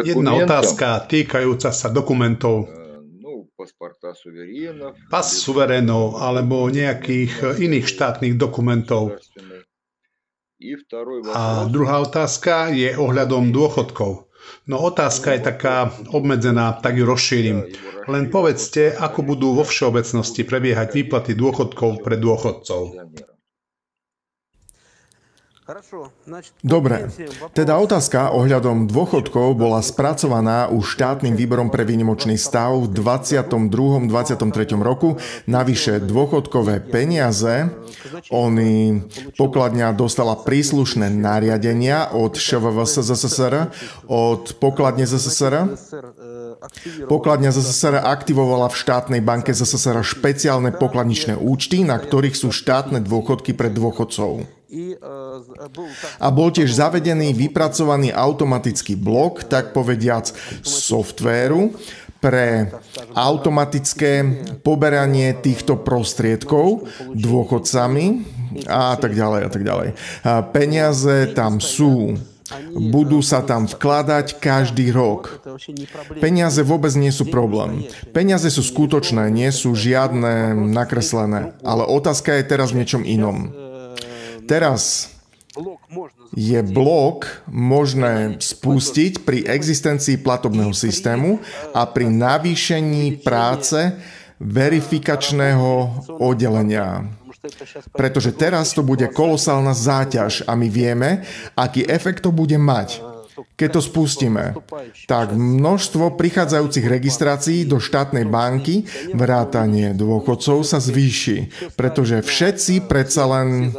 Jedna otázka týkajúca sa dokumentov. Pas suverénov alebo nejakých iných štátnych dokumentov. A druhá otázka je ohľadom dôchodkov. No otázka je taká obmedzená, tak ju rozšírim. Len povedzte, ako budú vo všeobecnosti prebiehať výplaty dôchodkov pre dôchodcov. Dobre, teda otázka ohľadom dôchodkov bola spracovaná už štátnym výborom pre výnimočný stav v 22. 23. roku. Navyše dôchodkové peniaze, pokladňa dostala príslušné nariadenia od ŠVVS ZSSR, od pokladne ZSSR. Pokladňa ZSSR aktivovala v štátnej banke ZSSR špeciálne pokladničné účty, na ktorých sú štátne dôchodky pre dôchodcov. A bol tiež zavedený vypracovaný automatický blok, tak povediac softvéru, pre automatické poberanie týchto prostriedkov dôchodcami a tak ďalej a tak ďalej. Peniaze tam sú. Budú sa tam vkladať každý rok. Peniaze vôbec nie sú problém. Peniaze sú skutočné, nie sú žiadne nakreslené. Ale otázka je teraz v niečom inom. Teraz je blok možné spustiť pri existencii platobného systému a pri navýšení práce verifikačného oddelenia. Pretože teraz to bude kolosálna záťaž a my vieme, aký efekt to bude mať. Keď to spustíme, tak množstvo prichádzajúcich registrácií do štátnej banky, vrátanie dôchodcov sa zvýši, pretože všetci predsa len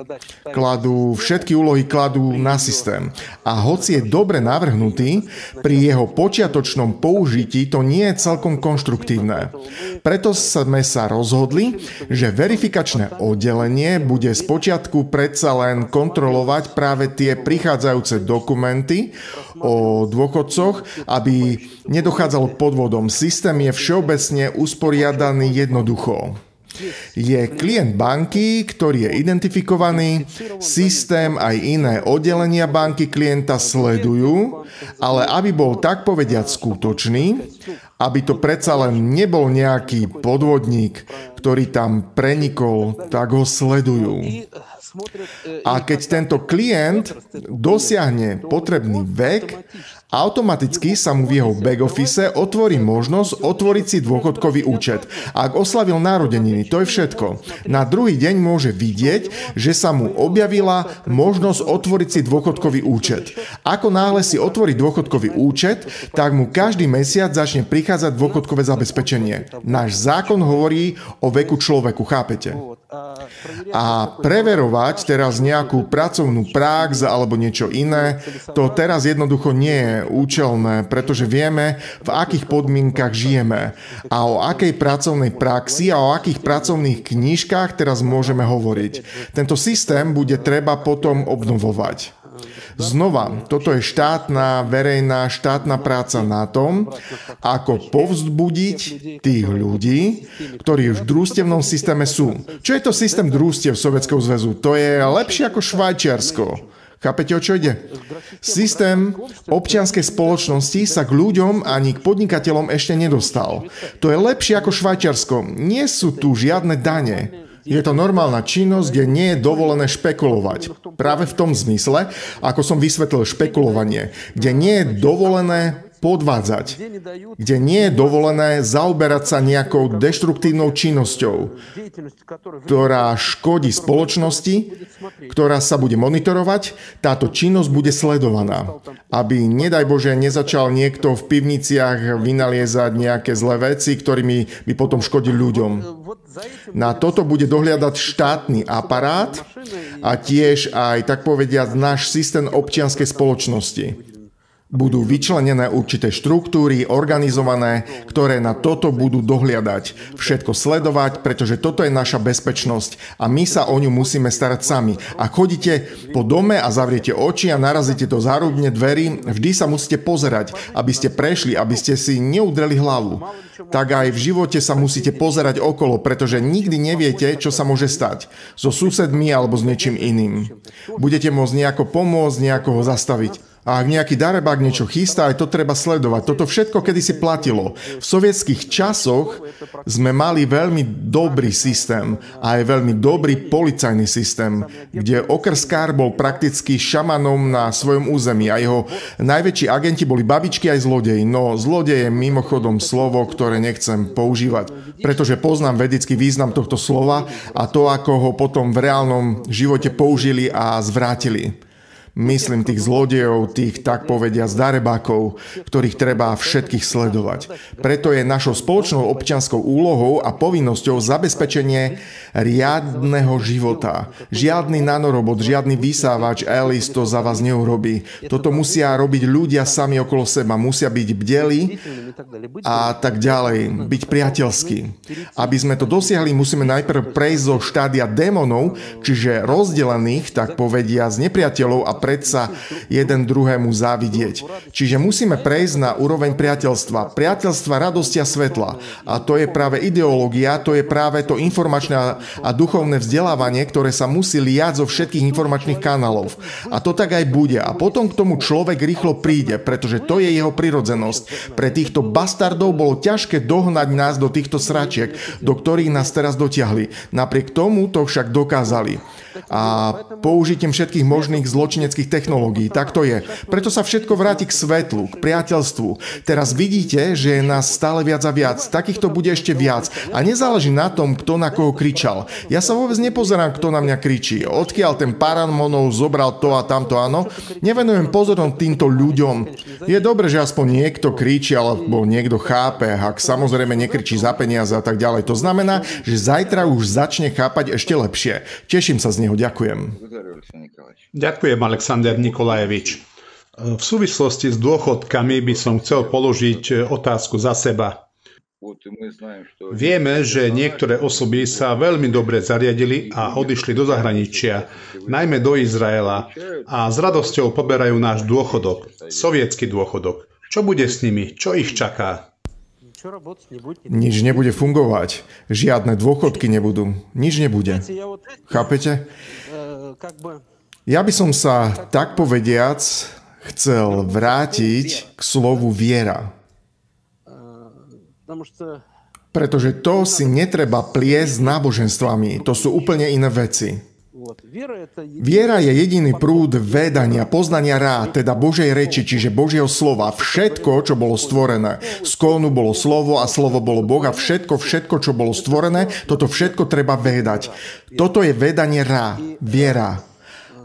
všetky úlohy kladú na systém. A hoci je dobre navrhnutý, pri jeho počiatočnom použití to nie je celkom konštruktívne. Preto sme sa rozhodli, že verifikačné oddelenie bude spočiatku predsa len kontrolovať práve tie prichádzajúce dokumenty o dôchodcoch, aby nedochádzalo k podvodom. Systém je všeobecne usporiadaný jednoducho. Je klient banky, ktorý je identifikovaný, systém aj iné oddelenia banky klienta sledujú, ale aby bol tak povediať skutočný, aby to predsa len nebol nejaký podvodník, ktorý tam prenikol, tak ho sledujú. A keď tento klient dosiahne potrebný vek, automaticky sa mu v jeho back office otvorí možnosť otvoriť si dôchodkový účet. Ak oslavil narodeniny, to je všetko. Na druhý deň môže vidieť, že sa mu objavila možnosť otvoriť si dôchodkový účet. Ako náhle si otvorí dôchodkový účet, tak mu každý mesiac začne prichádzať dôchodkové zabezpečenie. Náš zákon hovorí o veku človeku, chápete? A preverovať teraz nejakú pracovnú prax alebo niečo iné, to teraz jednoducho nie je účelné, pretože vieme, v akých podmienkach žijeme a o akej pracovnej praxi a o akých pracovných knižkách teraz môžeme hovoriť. Tento systém bude treba potom obnovovať. Znova, toto je verejná štátna práca na tom, ako povzbudiť tých ľudí, ktorí už v družstevnom systéme sú. Čo je to systém družstiev Sovietskeho zväzu? To je lepšie ako Švajčiarsko. Chápete, o čo ide? Systém občianskej spoločnosti sa k ľuďom ani k podnikateľom ešte nedostal. To je lepšie ako Švajčiarsko. Nie sú tu žiadne dane. Je to normálna činnosť, kde nie je dovolené špekulovať. Práve v tom zmysle, ako som vysvetlil špekulovanie, kde nie je dovolené podvádzať, kde nie je dovolené zaoberať sa nejakou deštruktívnou činnosťou, ktorá škodí spoločnosti, ktorá sa bude monitorovať, táto činnosť bude sledovaná. Aby, nedaj Bože, nezačal niekto v pivniciach vynaliezať nejaké zlé veci, ktorými by potom škodili ľuďom. Na toto bude dohliadať štátny aparát a tiež aj, tak povediať, náš systém občianskej spoločnosti. Budú vyčlenené určité štruktúry, organizované, ktoré na toto budú dohliadať. Všetko sledovať, pretože toto je naša bezpečnosť a my sa o ňu musíme starať sami. Ak chodíte po dome a zavriete oči a narazíte do zárubne dverí, vždy sa musíte pozerať, aby ste prešli, aby ste si neudreli hlavu. Tak aj v živote sa musíte pozerať okolo, pretože nikdy neviete, čo sa môže stať. So susedmi alebo s niečím iným. Budete môcť nejako pomôcť, nejako ho zastaviť. A ak nejaký darebák niečo chystá, aj to treba sledovať. Toto všetko kedysi platilo. V sovietských časoch sme mali veľmi dobrý systém a aj veľmi dobrý policajný systém, kde okrskár bol prakticky šamanom na svojom území a jeho najväčší agenti boli babičky aj zlodeji. No zlodej je mimochodom slovo, ktoré nechcem používať, pretože poznám vedický význam tohto slova a to, ako ho potom v reálnom živote použili a zvrátili. Myslím tých zlodejov, tých tak povediac darebákov, ktorých treba všetkých sledovať. Preto je našou spoločnou občianskou úlohou a povinnosťou zabezpečenie riadneho života. Žiadny nanorobot, žiadny vysávač Alice to za vás neurobí. Toto musia robiť ľudia sami okolo seba. Musia byť bdelí a tak ďalej. Byť priateľskí. Aby sme to dosiahli, musíme najprv prejsť zo štádia démonov, čiže rozdelených, tak povediac, nepriateľov a predsa jeden druhému závidieť. Čiže musíme prejsť na úroveň priateľstva. Priateľstva, radosti a svetla. A to je práve ideológia, to je práve to informačné a duchovné vzdelávanie, ktoré sa musí liať zo všetkých informačných kanálov. A to tak aj bude. A potom k tomu človek rýchlo príde, pretože to je jeho prirodzenosť. Pre týchto bastardov bolo ťažké dohnať nás do týchto sračiek, do ktorých nás teraz dotiahli. Napriek tomu to však dokázali. A použitím všetkých možných zločineckých technológií. Tak to je. Preto sa všetko vráti k svetlu, k priateľstvu. Teraz vidíte, že je nás stále viac a viac. Takýchto bude ešte viac. A nezáleží na tom, kto na koho kričal. Ja sa vôbec nepozerám, kto na mňa kričí. Odkiaľ ten Paramonov zobral to a tamto, áno. Nevenujem pozornosť týmto ľuďom. Je dobré, že aspoň niekto kričí, alebo niekto chápe. Ak samozrejme nekričí za peniaze a tak ďalej. To znamená, že zajtra už začne chápať ešte lepšie. Teším sa z neho. Ďakujem. Ďakujem, Alexander Nikolajevič. V súvislosti s dôchodkami by som chcel položiť otázku za seba. Vieme, že niektoré osoby sa veľmi dobre zariadili a odišli do zahraničia, najmä do Izraela, a s radosťou poberajú náš dôchodok, sovietsky dôchodok. Čo bude s nimi? Čo ich čaká? Nič nebude fungovať. Žiadne dôchodky nebudú. Nič nebude. Chápete? Ja by som sa, tak povediac, chcel vrátiť k slovu viera. Pretože to si netreba pliesť s náboženstvami. To sú úplne iné veci. Viera je jediný prúd vedania, poznania teda Božej reči, čiže Božieho slova. Všetko, čo bolo stvorené. Z kónu bolo slovo a slovo bolo Boh a všetko, čo bolo stvorené, toto všetko treba vedať. Toto je vedanie viera.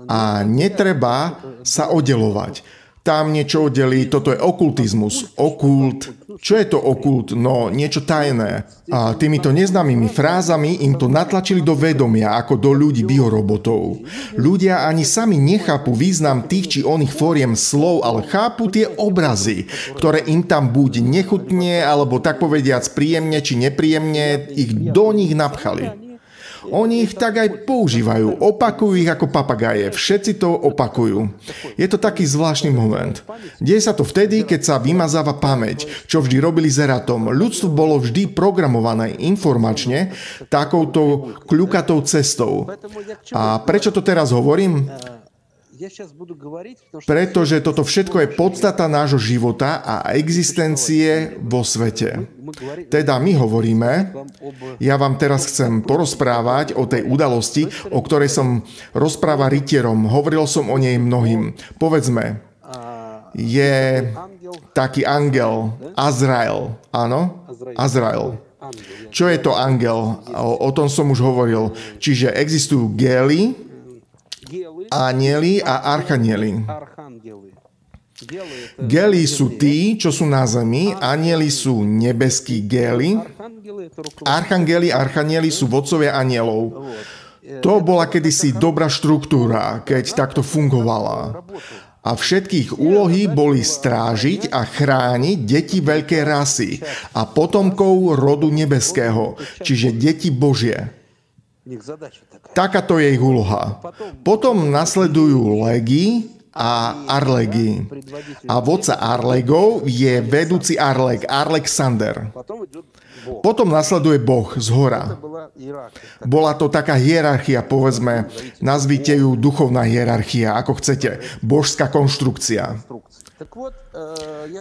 A netreba sa oddelovať. Tam niečo oddelí, toto je okultizmus. Okult. Čo je to okult? No, niečo tajné. A týmito neznámymi frázami im to natlačili do vedomia, ako do ľudí biorobotov. Ľudia ani sami nechápu význam tých či oných fóriem slov, ale chápu tie obrazy, ktoré im tam buď nechutne, alebo tak povediac príjemne či nepríjemne ich do nich napchali. Oni ich tak aj používajú, opakujú ich ako papagáje, všetci to opakujú. Je to taký zvláštny moment. Deje sa to vtedy, keď sa vymazáva pamäť, čo vždy robili s Eratom. Ľudstvo bolo vždy programované informačne takouto kľukatou cestou. A prečo to teraz hovorím? Pretože toto všetko je podstata nášho života a existencie vo svete. Teda my hovoríme, ja vám teraz chcem porozprávať o tej udalosti, o ktorej som rozprával rytierom. Hovoril som o nej mnohým. Povedzme, je taký angel, Azrael. Áno? Azrael. Čo je to angel? O tom som už hovoril. Čiže existujú gély, anjeli a archanieli. Géli sú tí, čo sú na zemi, anjeli sú nebeskí géli, archangeli a archanieli sú vodcovia anjelov. To bola kedysi dobrá štruktúra, keď takto fungovala. A všetkých úlohy boli strážiť a chrániť deti veľkej rasy a potomkov rodu nebeského, čiže deti Božie. Takáto je ich úloha. Potom nasledujú légy, a Arlegii. A vodca Arlegov je vedúci Arleg, Alexander. Potom nasleduje Boh zhora. Bola to taká hierarchia, povedzme, nazvite ju duchovná hierarchia, ako chcete, božská konštrukcia.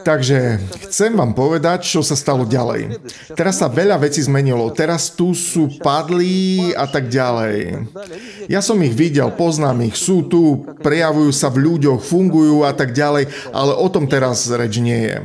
Takže chcem vám povedať, čo sa stalo ďalej. Teraz sa veľa vecí zmenilo. Teraz tu sú padlí a tak ďalej. Ja som ich videl, poznám ich, sú tu, prejavujú sa v ľuďoch, fungujú a tak ďalej, ale o tom teraz reč nie je.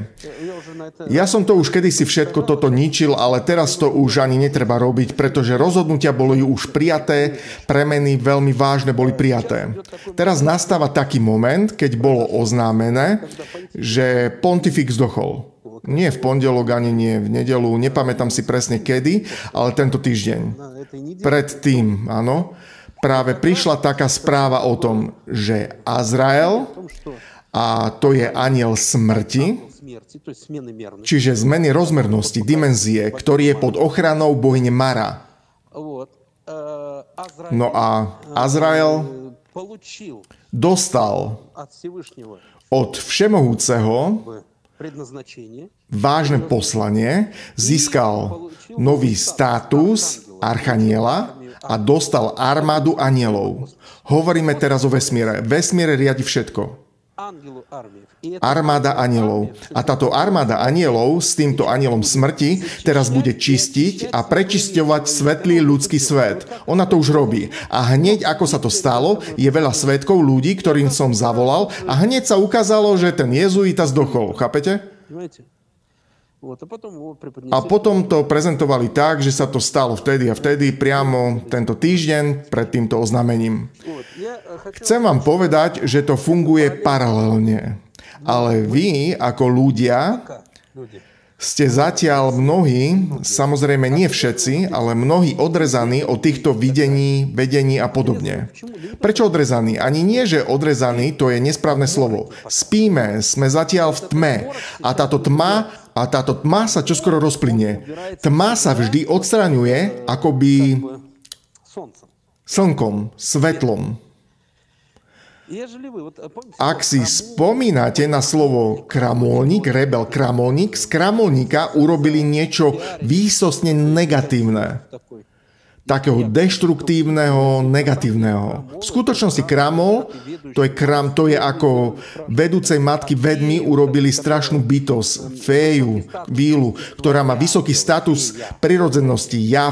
Ja som to už kedysi všetko toto ničil, ale teraz to už ani netreba robiť, pretože rozhodnutia boli už prijaté, premeny veľmi vážne boli prijaté. Teraz nastáva taký moment, keď bolo oznámené, že pontifik zdochol. Nie v pondelok, ani nie v nedeľu, nepamätám si presne kedy, ale tento týždeň. Predtým, áno, práve prišla taká správa o tom, že Azrael, a to je anjel smrti, čiže zmeny rozmernosti, dimenzie, ktorý je pod ochranou bohyne Mara. No a Azrael dostal od Všemohúceho vážne poslanie, získal nový status archaniela a dostal armádu anielov. Hovoríme teraz o vesmíre. Vesmíre riadi všetko. Armáda anielov. A táto armáda anielov s týmto anielom smrti teraz bude čistiť a prečisťovať svetlý ľudský svet. Ona to už robí. A hneď ako sa to stalo, je veľa svedkov ľudí, ktorým som zavolal a hneď sa ukázalo, že ten jezuita zdochol. Chápete? A potom to prezentovali tak, že sa to stalo vtedy a vtedy, priamo tento týždeň pred týmto oznámením. Chcem vám povedať, že to funguje paralelne. Ale vy, ako ľudia, ste zatiaľ mnohí, samozrejme nie všetci, ale mnohí odrezaní od týchto videní, vedení a podobne. Prečo odrezaní? Ani nie, že odrezaní, to je nesprávne slovo. Spíme, sme zatiaľ v tme. A táto tma sa čoskoro rozplynie. Tma sa vždy odstraňuje akoby slnkom, svetlom. Ak si spomínate na slovo kramolník, rebel kramolník, z kramolníka urobili niečo výsostne negatívne. Takého deštruktívneho, negatívneho. V skutočnosti kramol, to je ako vedúcej matky vedmy urobili strašnú bytosť, féju, vílu, ktorá má vysoký status prirodzenosti, ja,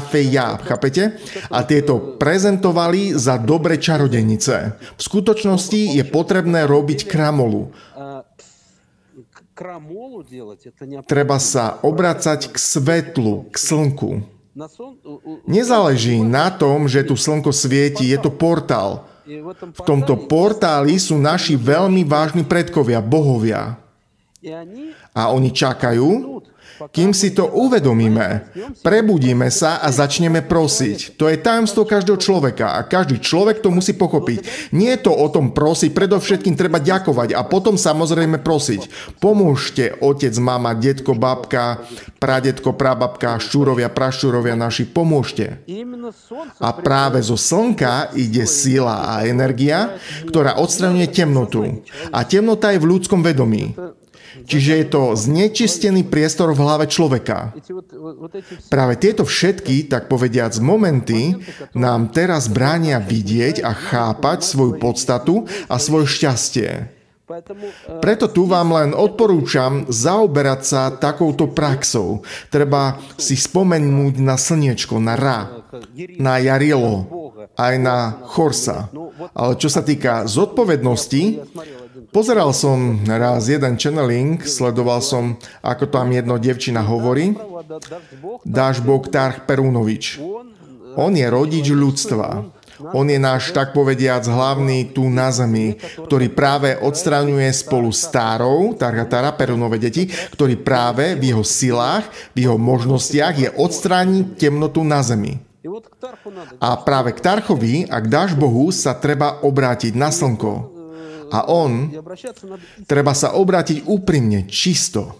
chápete? A tieto prezentovali za dobre čarodejnice. V skutočnosti je potrebné robiť kramolu. Treba sa obracať k svetlu, k slnku. Nezáleží na tom, že tu slnko svieti, je to portál. V tomto portáli sú naši veľmi vážni predkovia, bohovia. A oni čakajú, kým si to uvedomíme, prebudíme sa a začneme prosiť. To je tajomstvo každého človeka a každý človek to musí pochopiť. Nie je to o tom prosiť, predovšetkým treba ďakovať a potom samozrejme prosiť. Pomôžte otec, mama, detko, babka, pradetko, prababka, ščúrovia, praščúrovia naši, pomôžte. A práve zo slnka ide sila a energia, ktorá odstraňuje temnotu. A temnota je v ľudskom vedomí. Čiže je to znečistený priestor v hlave človeka. Práve tieto všetky, tak povediac, momenty nám teraz bránia vidieť a chápať svoju podstatu a svoje šťastie. Preto tu vám len odporúčam zaoberať sa takouto praxou. Treba si spomenúť na slniečko, na Ra, na Jarilo, aj na Chorsa. Ale čo sa týka zodpovednosti, pozeral som raz jeden channeling, sledoval som, ako tam jedno dievčina hovorí. Dášbog Tarch Perunovič. On je rodič ľudstva. On je náš, tak povediac, hlavný tu na zemi, ktorý práve odstraňuje spolu s Tárou, Tarha Perunové deti, ktorý práve v jeho silách, v jeho možnostiach je odstrániť temnotu na zemi. A práve k Tarchovi a k Dášbohu sa treba obrátiť na slnko. A treba sa obrátiť úprimne, čisto,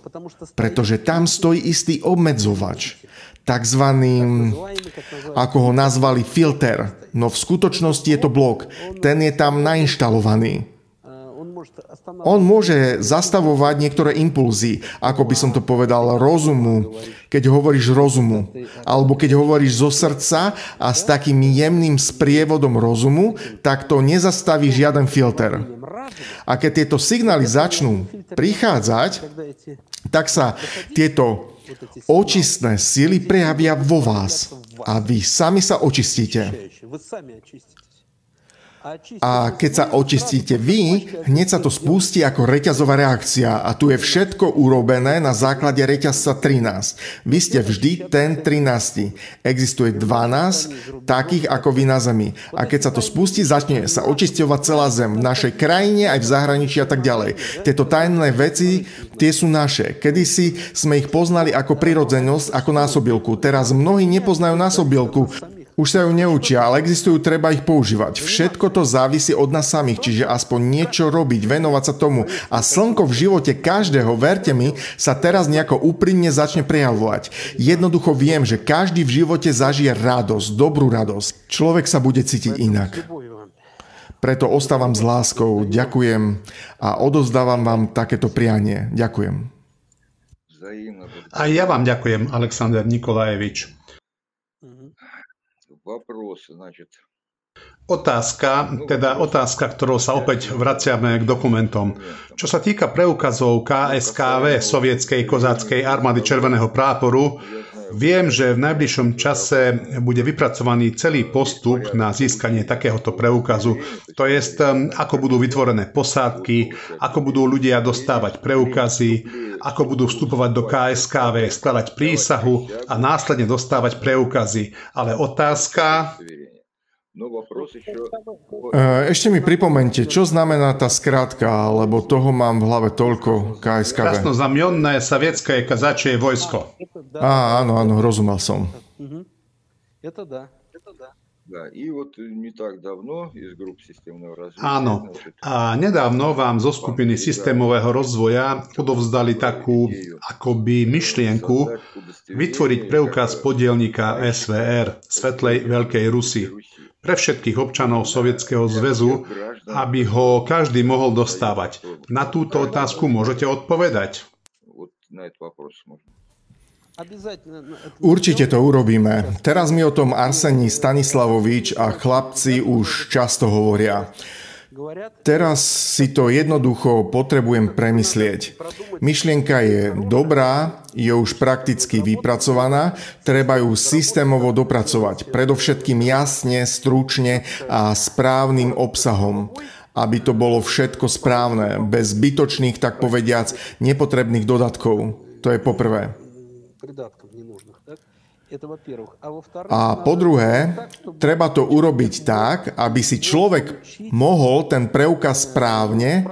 pretože tam stojí istý obmedzovač, takzvaný, ako ho nazvali, filter, no v skutočnosti je to blok, ten je tam nainštalovaný. On môže zastavovať niektoré impulzy, ako by som to povedal, rozumu, keď hovoríš rozumu, alebo keď hovoríš zo srdca a s takým jemným sprievodom rozumu, tak to nezastaví žiaden filter. A keď tieto signály začnú prichádzať, tak sa tieto očistné sily prejavia vo vás a vy sami sa očistíte. A keď sa očistíte vy, hneď sa to spustí ako reťazová reakcia a tu je všetko urobené na základe reťazca 13. Vy ste vždy ten 13. Existuje 12 takých ako vy na Zemi. A keď sa to spustí, začne sa očisťovať celá Zem. V našej krajine, aj v zahraničí a tak ďalej. Tieto tajné veci, tie sú naše. Kedysi sme ich poznali ako prirodzenosť, ako násobilku. Teraz mnohí nepoznajú násobilku. Už sa ju neučia, ale existujú, treba ich používať. Všetko to závisí od nás samých, čiže aspoň niečo robiť, venovať sa tomu. A slnko v živote každého, verte mi, sa teraz nejako úprimne začne prejavovať. Jednoducho viem, že každý v živote zažije radosť, dobrú radosť. Človek sa bude cítiť inak. Preto ostávam s láskou, ďakujem a odovzdávam vám takéto prianie. Ďakujem. A ja vám ďakujem, Alexander Nikolajevič. Otázka, ktorou sa opäť vraciame k dokumentom. Čo sa týka preukazov KSKV, Sovietskej kozáckej armády Červeného práporu, viem, že v najbližšom čase bude vypracovaný celý postup na získanie takéhoto preukazu. To jest, ako budú vytvorené posádky, ako budú ľudia dostávať preukazy, ako budú vstupovať do KSKV, skladať prísahu a následne dostávať preukazy. Ale otázka... Ešte mi pripomente, čo znamená tá skratka, lebo toho mám v hlave toľko KSKV. Krasnoznamenné sovietské kazačie vojsko. Áno, rozumel som. Áno, a nedávno vám zo skupiny systémového rozvoja odovzdali takú akoby myšlienku vytvoriť preukaz podielnika SVR, Svetlej Veľkej Rusy, pre všetkých občanov Sovietskeho zväzu, aby ho každý mohol dostávať. Na túto otázku môžete odpovedať? Určite to urobíme. Teraz mi o tom Arsení Stanislavovič a chlapci už často hovoria. Teraz si to jednoducho potrebujem premyslieť. Myšlienka je dobrá, je už prakticky vypracovaná, treba ju systémovo dopracovať. Predovšetkým jasne, stručne a správnym obsahom. Aby to bolo všetko správne, bez zbytočných, tak povediac, nepotrebných dodatkov. To je poprvé. A po druhé, treba to urobiť tak, aby si človek mohol ten preukaz správne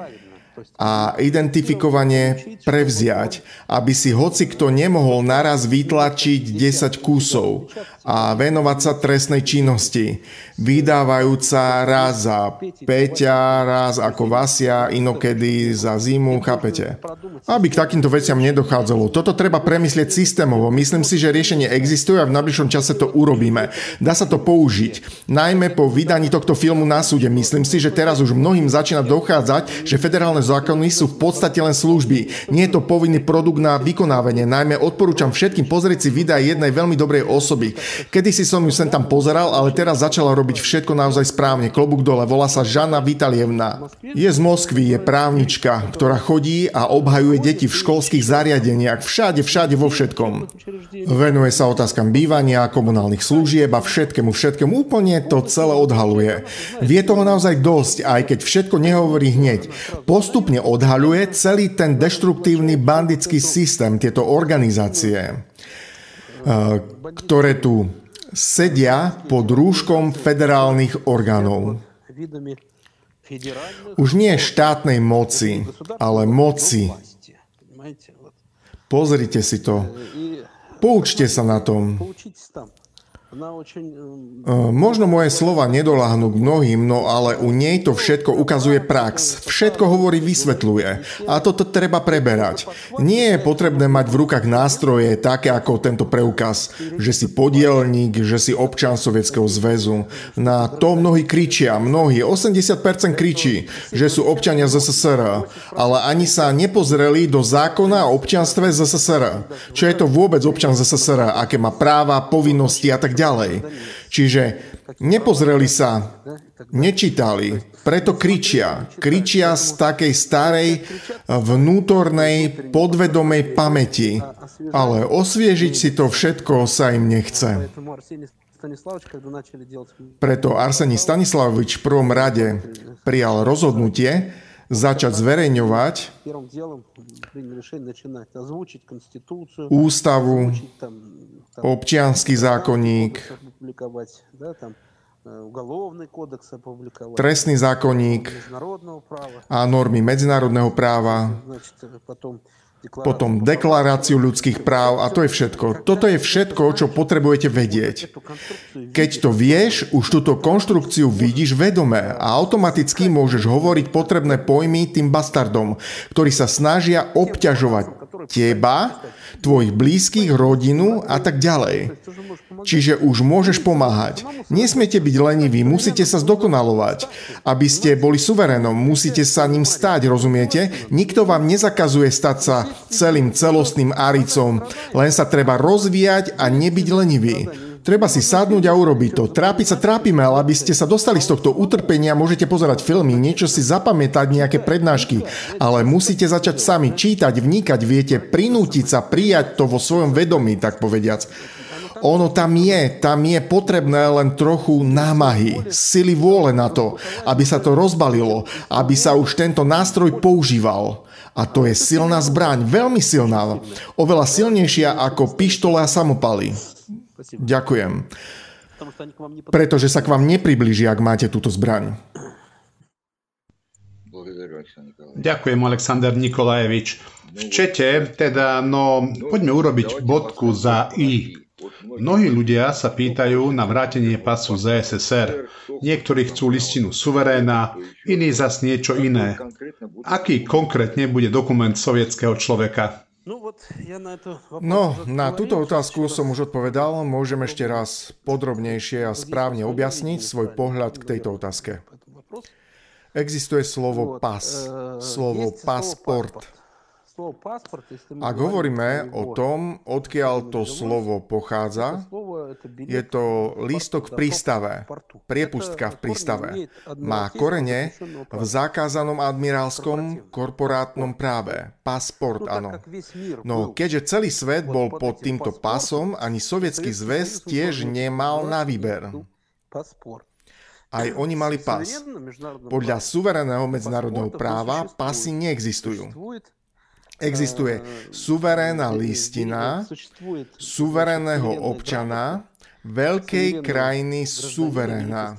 a identifikovane prevziať, aby si hocikto nemohol naraz vytlačiť 10 kusov a venovať sa trestnej činnosti, vydávajúca raz za Peťa, raz ako Vasia, inokedy za Zimu, chápete? Aby k takýmto veciam nedochádzalo. Toto treba premyslieť systémovo. Myslím si, že riešenie existuje a v najbližšom čase to urobíme. Dá sa to použiť. Najmä po vydaní tohto filmu na súde. Myslím si, že teraz už mnohým začína dochádzať, že federálne zákony sú v podstate len služby. Nie je to povinný produkt na vykonávanie. Najmä odporúčam všetkým pozrieť si videa jednej veľmi dobrej osoby. Kedysi som ju sem tam pozeral, ale teraz začala robiť všetko naozaj správne. Klobúk dole. Volá sa Žana Vitalievna. Je z Moskvy, je právnička, ktorá chodí a obhajuje deti v školských zariadeniach. Všade vo všetkom. Venuje sa otázkam bývania, komunálnych služieb a všetkému. Úplne to celé odhaluje. Vie toho naozaj dosť, aj keď všetko nehovorí hneď. Postupne odhaľuje celý ten deštruktívny bandický systém, tieto organizácie, ktoré tu sedia pod rúškom federálnych orgánov. Už nie štátnej moci, ale moci. Pozrite si to. Poučte sa na tom. Možno moje slova nedoľahnú k mnohým, no ale u nej to všetko ukazuje prax. Všetko hovorí, vysvetľuje. A toto treba preberať. Nie je potrebné mať v rukách nástroje také ako tento preukaz, že si podielník, že si občan Sovietskeho zväzu. Na to mnohí kričia, 80% kričí, že sú občania ZSSR, ale ani sa nepozreli do zákona o občianstve ZSSR. Čo je to vôbec občan ZSSR, aké má práva, povinnosti a tak ďalej. Čiže nepozreli sa, nečítali, preto kričia. Kričia z takej starej vnútornej podvedomej pamäti. Ale osviežiť si to všetko sa im nechce. Preto Arsenij Stanislavovič v prvom rade prijal rozhodnutie začať zverejňovať ústavu, občiansky zákonník, trestný zákonník a normy medzinárodného práva, potom deklaráciu ľudských práv a to je všetko. Toto je všetko, čo potrebujete vedieť. Keď to vieš, už túto konštrukciu vidíš vedome a automaticky môžeš hovoriť potrebné pojmy tým bastardom, ktorí sa snažia obťažovať teba, tvojich blízkych, rodinu a tak ďalej. Čiže už môžeš pomáhať. Nesmiete byť leniví, musíte sa zdokonalovať. Aby ste boli suverénom, musíte sa ním stať, rozumiete? Nikto vám nezakazuje stať sa celým celostným aricom, len sa treba rozvíjať a nebyť lenivý. Treba si sadnúť a urobiť to. Trápiť sa trápime, ale aby ste sa dostali z tohto utrpenia, môžete pozerať filmy, niečo si zapamätať, nejaké prednášky, ale musíte začať sami čítať, vnikať, viete, prinútiť sa, prijať to vo svojom vedomí, tak povediac. Ono tam je potrebné len trochu námahy, sily vôle na to, aby sa to rozbalilo, aby sa už tento nástroj používal. A to je silná zbraň, veľmi silná, oveľa silnejšia ako pištole a samopaly. Ďakujem. Pretože sa k vám nepriblíži, ak máte túto zbraň. Ďakujem, Alexander Nikolajevič. V čete poďme urobiť bodku za I. Mnohí ľudia sa pýtajú na vrátenie pasu ZSSR. Niektorí chcú listinu suveréna, iní zas niečo iné. Aký konkrétne bude dokument sovietskeho človeka? No, na túto otázku som už odpovedal. Môžem ešte raz podrobnejšie a správne objasniť svoj pohľad k tejto otázke. Existuje slovo pas, slovo pasport. Ak hovoríme o tom, odkiaľ to slovo pochádza, je to lístok v prístave, priepustka v prístave. Má korene v zakázanom admirálskom korporátnom práve. Pasport, áno. No keďže celý svet bol pod týmto pasom, ani Sovietsky zväz tiež nemal na výber. Aj oni mali pas. Podľa suverénneho medzinárodného práva pasy neexistujú. Existuje suverénna listina suverénneho občana veľkej krajiny suveréna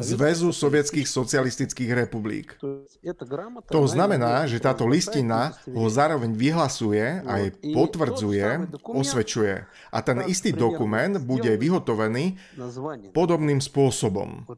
Zväzu sovietských socialistických republik. To znamená, že táto listina ho zároveň vyhlasuje, aj potvrdzuje, osvedčuje. A ten istý dokument bude vyhotovený podobným spôsobom.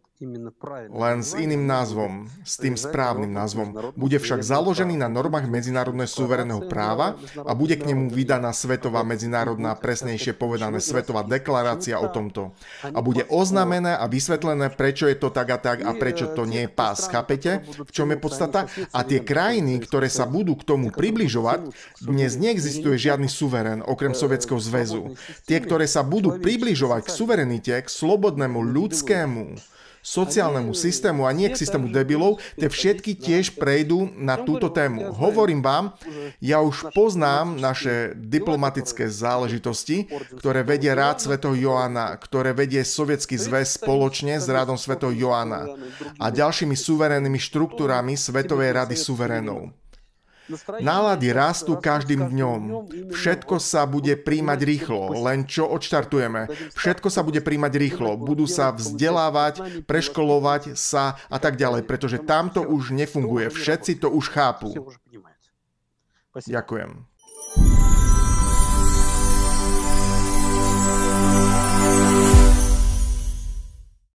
Len s iným názvom, s tým správnym názvom. Bude však založený na normách medzinárodného suverénneho práva a bude k nemu vydaná svetová medzinárodná, presnejšie povedané svetová deklarácia o tomto. A bude oznámené a vysvetlené, prečo je to tak a prečo to nie je pás. Chápete, v čom je podstata? A tie krajiny, ktoré sa budú k tomu približovať, dnes neexistuje žiadny suverén, okrem Sovietskeho zväzu. Tie, ktoré sa budú približovať k suverenite, k slobodnému ľudskému sociálnemu systému a nie k systému debilov, tie všetky tiež prejdú na túto tému. Hovorím vám, ja už poznám naše diplomatické záležitosti, ktoré vedie rád svätého Joána, ktoré vedie Sovietsky zväz spoločne s rádom svätého Joána a ďalšími suverénnymi štruktúrami Svetovej rady suverénov. Nálady rastú každým dňom. Všetko sa bude príjmať rýchlo, len čo odštartujeme. Všetko sa bude príjmať rýchlo. Budú sa vzdelávať, preškolovať sa a tak ďalej, pretože tamto už nefunguje. Všetci to už chápu. Ďakujem.